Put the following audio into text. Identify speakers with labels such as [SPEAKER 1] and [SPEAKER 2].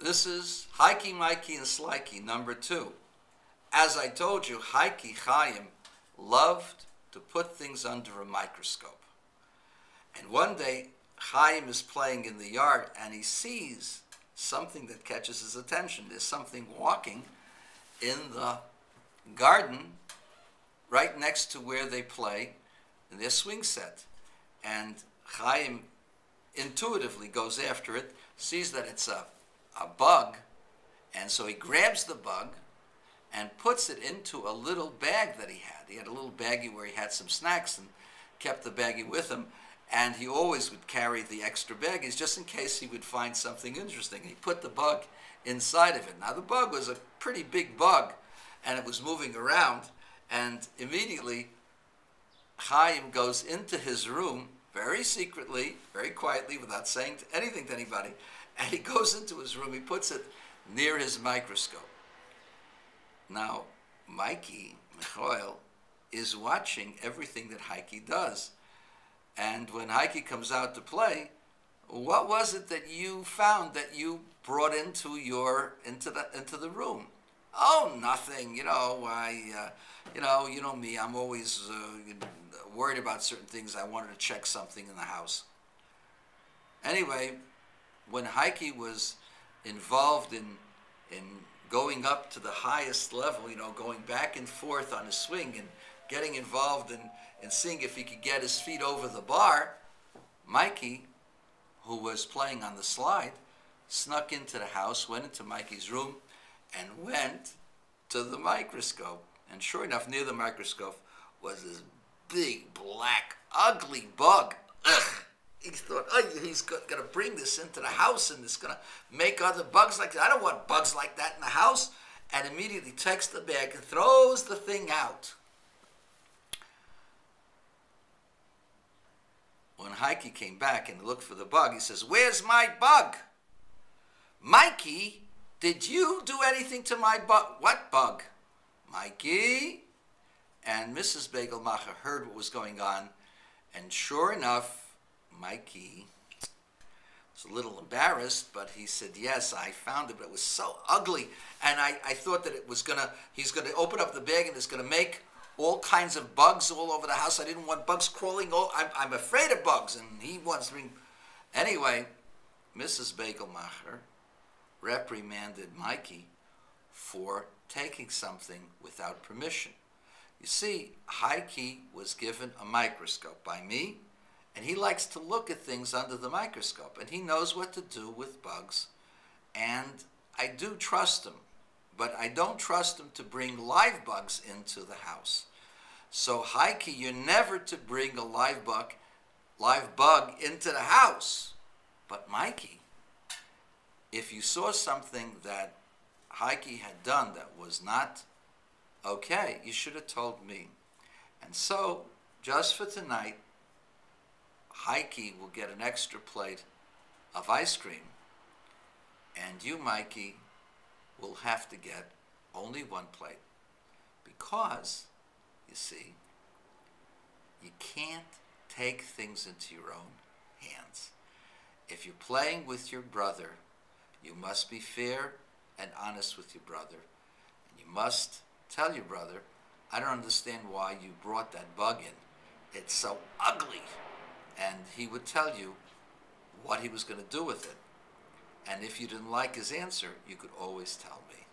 [SPEAKER 1] This is Hikey, Mikey, and Slikey, number 2. As I told you, Hikey Chaim loved to put things under a microscope. And one day, Chaim is playing in the yard and he sees something that catches his attention. There's something walking in the garden right next to where they play in their swing set. And Chaim intuitively goes after it, sees that it's a bug, and so he grabs the bug and puts it into a little bag that he had. He had a little baggie where he had some snacks and kept the baggie with him, and he always would carry the extra baggies just in case he would find something interesting. He put the bug inside of it. Now the bug was a pretty big bug, and it was moving around, and immediately Chaim goes into his room very secretly, very quietly, without saying anything to anybody, and he goes into his room, he puts it near his microscope. Now, Mikey, Michael, is watching everything that Hikey does. And when Hikey comes out to play, what was it that you found that you brought into the room? Oh, nothing. You know me. I'm always worried about certain things. I wanted to check something in the house. Anyway, when Hikey was involved in going up to the highest level, going back and forth on his swing and getting involved in seeing if he could get his feet over the bar, Mikey, who was playing on the slide, snuck into the house, went into Mikey's room, and went to the microscope. And sure enough, near the microscope was this big, black, ugly bug. Ugh! He thought, oh, he's going to bring this into the house and it's going to make other bugs like that. I don't want bugs like that in the house. And immediately takes the bag and throws the thing out. When Hikey came back and looked for the bug, he says, "Where's my bug? Mikey, did you do anything to my bug?" "What bug?" "Mikey." And Mrs. Bagelmacher heard what was going on, and sure enough, Mikey was a little embarrassed, but he said, "Yes, I found it, but it was so ugly, and I thought that he's gonna open up the bag and it's gonna make all kinds of bugs all over the house. I didn't want bugs crawling. I'm afraid of bugs," and he wants to bring. Anyway, Mrs. Bagelmacher reprimanded Mikey for taking something without permission. You see, Hikey was given a microscope by me, and he likes to look at things under the microscope, and he knows what to do with bugs, and I do trust him, but I don't trust him to bring live bugs into the house. So, Hikey, you're never to bring a live bug into the house. But Mikey, if you saw something that Hikey had done that was not okay, you should have told me. And so, just for tonight, Hikey will get an extra plate of ice cream, and you, Mikey, will have to get only one plate, because, you see, you can't take things into your own hands. If you're playing with your brother, you must be fair and honest with your brother, and you must tell your brother, "I don't understand why you brought that bug in. It's so ugly." And he would tell you what he was going to do with it. And if you didn't like his answer, you could always tell me.